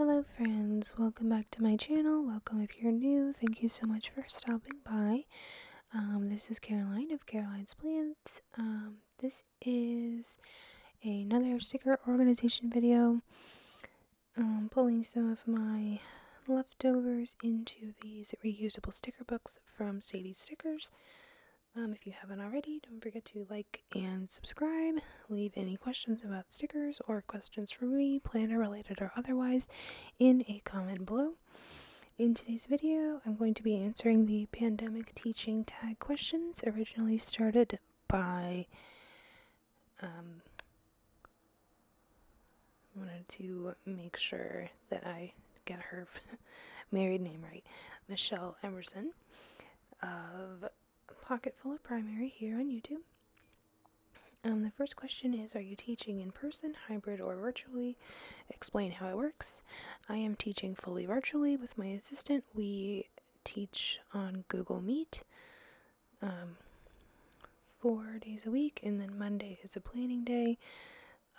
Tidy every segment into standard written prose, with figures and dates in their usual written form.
Hello friends, welcome back to my channel. Welcome if you're new. Thank you so much for stopping by. This is Caroline of Caroline's Plans. This is another sticker organization video. Pulling some of my leftovers into these reusable sticker books from Sadie Stickers. If you haven't already, don't forget to like and subscribe. Leave any questions about stickers or questions for me, planner related or otherwise, in a comment below. In today's video, I'm going to be answering the pandemic teaching tag questions originally started by I wanted to make sure that I get her married name right, Michelle Emerson of Pocket Full of Primary here on YouTube. The first question is, are you teaching in person, hybrid, or virtually? Explain how it works. I am teaching fully virtually with my assistant. We teach on Google Meet 4 days a week, and then Monday is a planning day.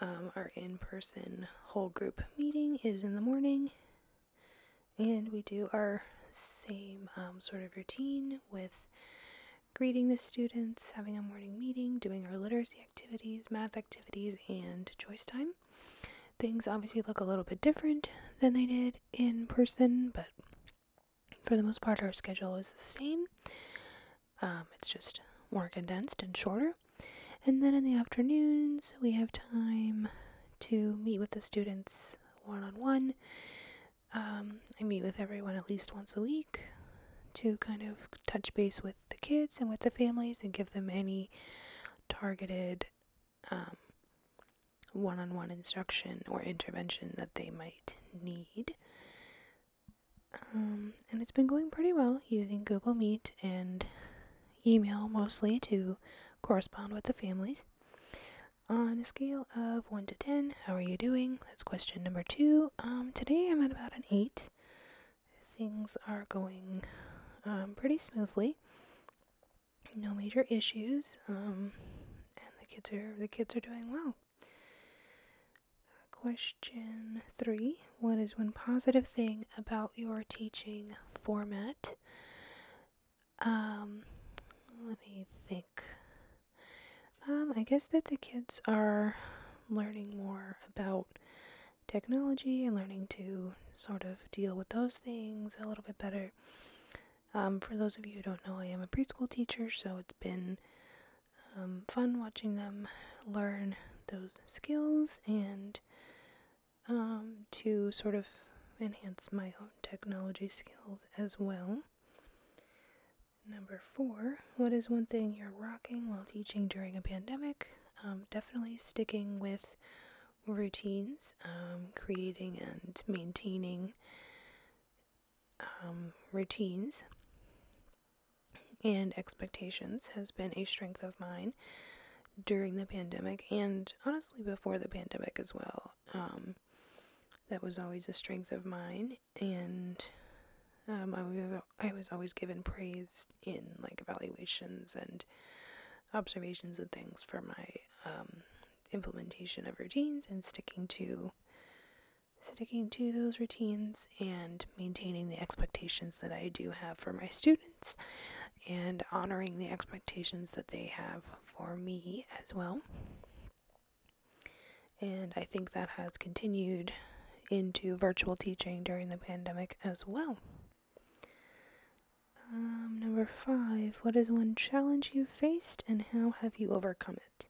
Our in-person whole group meeting is in the morning, and we do our same sort of routine with greeting the students, having a morning meeting, doing our literacy activities, math activities, and choice time. Things obviously look a little bit different than they did in person, but for the most part our schedule is the same. It's just more condensed and shorter. And then in the afternoons we have time to meet with the students one-on-one. I meet with everyone at least once a week to kind of touch base with the kids and with the families and give them any targeted one-on-one instruction or intervention that they might need. And it's been going pretty well using Google Meet and email mostly to correspond with the families. On a scale of 1 to 10, how are you doing? That's question number 2. Today I'm at about an 8. Things are going pretty smoothly. No major issues, and the kids are doing well. Question 3: what is one positive thing about your teaching format? Let me think. I guess that the kids are learning more about technology and learning to sort of deal with those things a little bit better. For those of you who don't know, I am a preschool teacher, so it's been fun watching them learn those skills and to sort of enhance my own technology skills as well. Number 4, what is one thing you're rocking while teaching during a pandemic? Definitely sticking with routines, creating and maintaining routines and expectations has been a strength of mine during the pandemic, and honestly before the pandemic as well. That was always a strength of mine, and I was always given praise in like evaluations and observations and things for my implementation of routines and sticking to those routines and maintaining the expectations that I do have for my students and honoring the expectations that they have for me as well. And I think that has continued into virtual teaching during the pandemic as well. Number 5, what is one challenge you faced and how have you overcome it?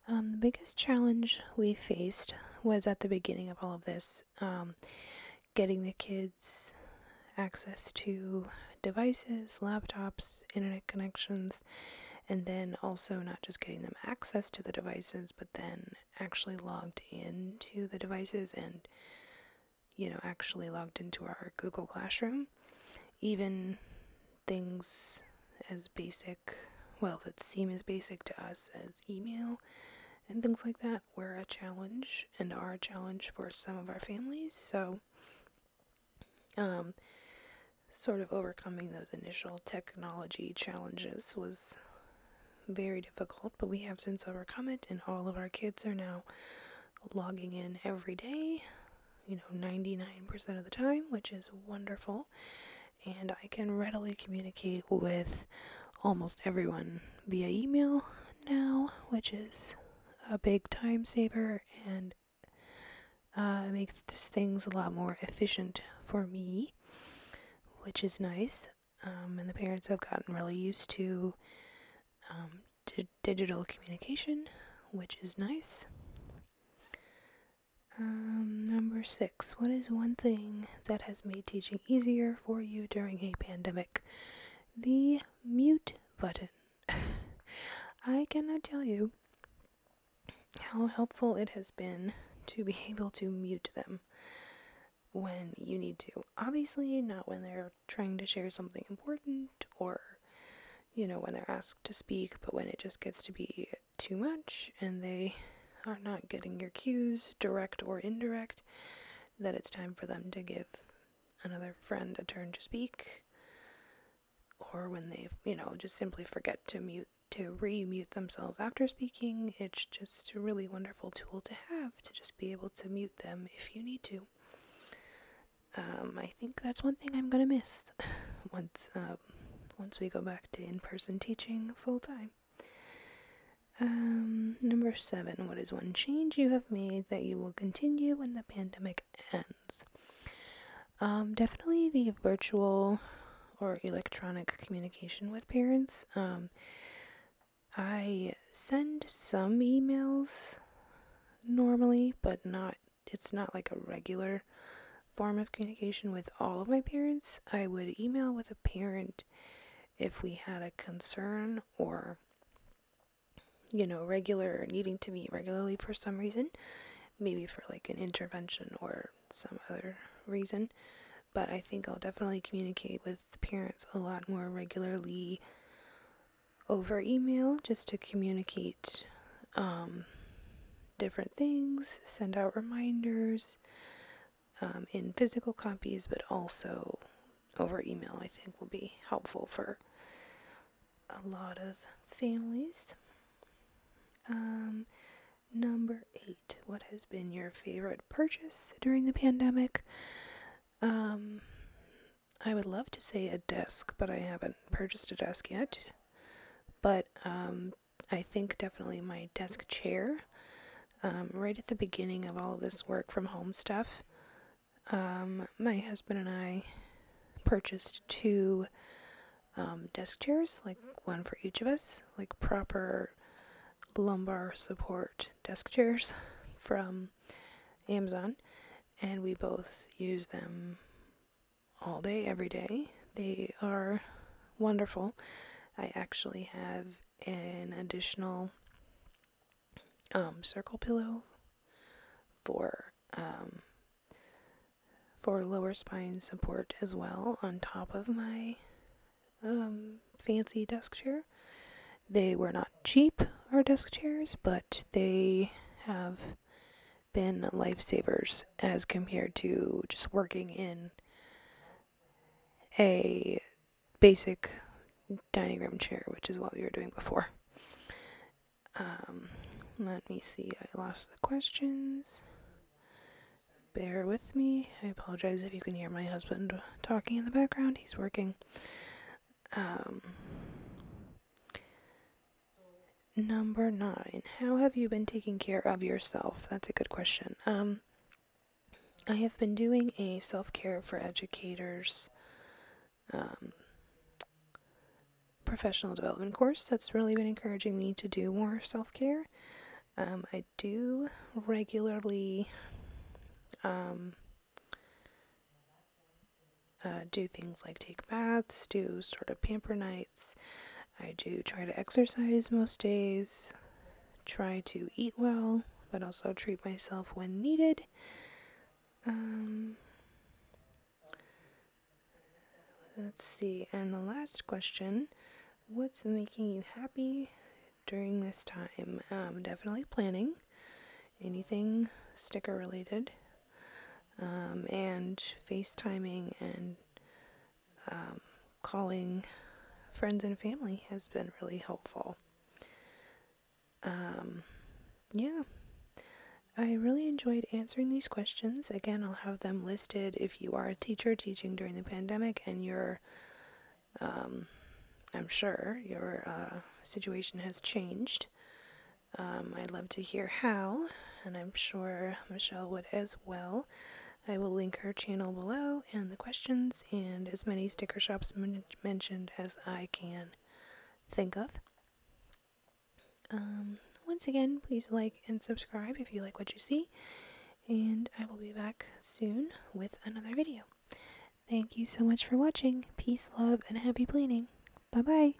The biggest challenge we faced was at the beginning of all of this, getting the kids access to devices, laptops, internet connections, and then also not just getting them access to the devices, but then actually logged into the devices and, actually logged into our Google Classroom. Even things as basic, that seem as basic to us as email and things like that were a challenge and are a challenge for some of our families. So, sort of overcoming those initial technology challenges was very difficult, but we have since overcome it, and all of our kids are now logging in every day 99% of the time, which is wonderful. And I can readily communicate with almost everyone via email now, which is a big time saver and makes things a lot more efficient for me, which is nice. And the parents have gotten really used to digital communication, which is nice. Number 6, what is one thing that has made teaching easier for you during a pandemic? The mute button. I cannot tell you how helpful it has been to be able to mute them when you need to. Obviously, not when they're trying to share something important or, when they're asked to speak, but when it just gets to be too much and they are not getting your cues, direct or indirect, that it's time for them to give another friend a turn to speak, or when they, just simply forget to re-mute themselves after speaking. It's just a really wonderful tool to have, to just be able to mute them if you need to. I think that's one thing I'm gonna miss once we go back to in-person teaching full-time. Number 7, what is one change you have made that you will continue when the pandemic ends? Definitely the virtual or electronic communication with parents. I send some emails normally, but it's not like a regular form of communication with all of my parents. I would email with a parent if we had a concern or needing to meet regularly for some reason, maybe for like an intervention or some other reason. But I think I'll definitely communicate with parents a lot more regularly over email, just to communicate different things, send out reminders in physical copies, but also over email. I think will be helpful for a lot of families. Number 8, what has been your favorite purchase during the pandemic? I would love to say a desk, but I haven't purchased a desk yet. But I think definitely my desk chair. Right at the beginning of all of this work from home stuff, my husband and I purchased 2 desk chairs, like one for each of us, like proper lumbar support desk chairs from Amazon, and we both use them all day, every day. They are wonderful. I actually have an additional circle pillow for lower spine support as well, on top of my fancy desk chair. They were not cheap, our desk chairs, but they have been lifesavers as compared to just working in a basic dining room chair, which is what we were doing before. Let me see, I lost the questions. Bear with me. I apologize if you can hear my husband talking in the background. He's working. Number 9, how have you been taking care of yourself? That's a good question. I have been doing a self-care for educators professional development course that's really been encouraging me to do more self-care. I do regularly do things like take baths, do sort of pamper nights. I do try to exercise most days, try to eat well, but also treat myself when needed. Let's see, and the last question, what's making you happy during this time? Definitely planning, anything sticker related, and FaceTiming and calling friends and family has been really helpful. Yeah, I really enjoyed answering these questions. Again, I'll have them listed if you are a teacher teaching during the pandemic and I'm sure your situation has changed. I'd love to hear how, and I'm sure Michelle would as well. I will link her channel below and the questions and as many sticker shops mentioned as I can think of. Once again, please like and subscribe if you like what you see, and I will be back soon with another video. Thank you so much for watching. Peace, love, and happy planing. Bye-bye.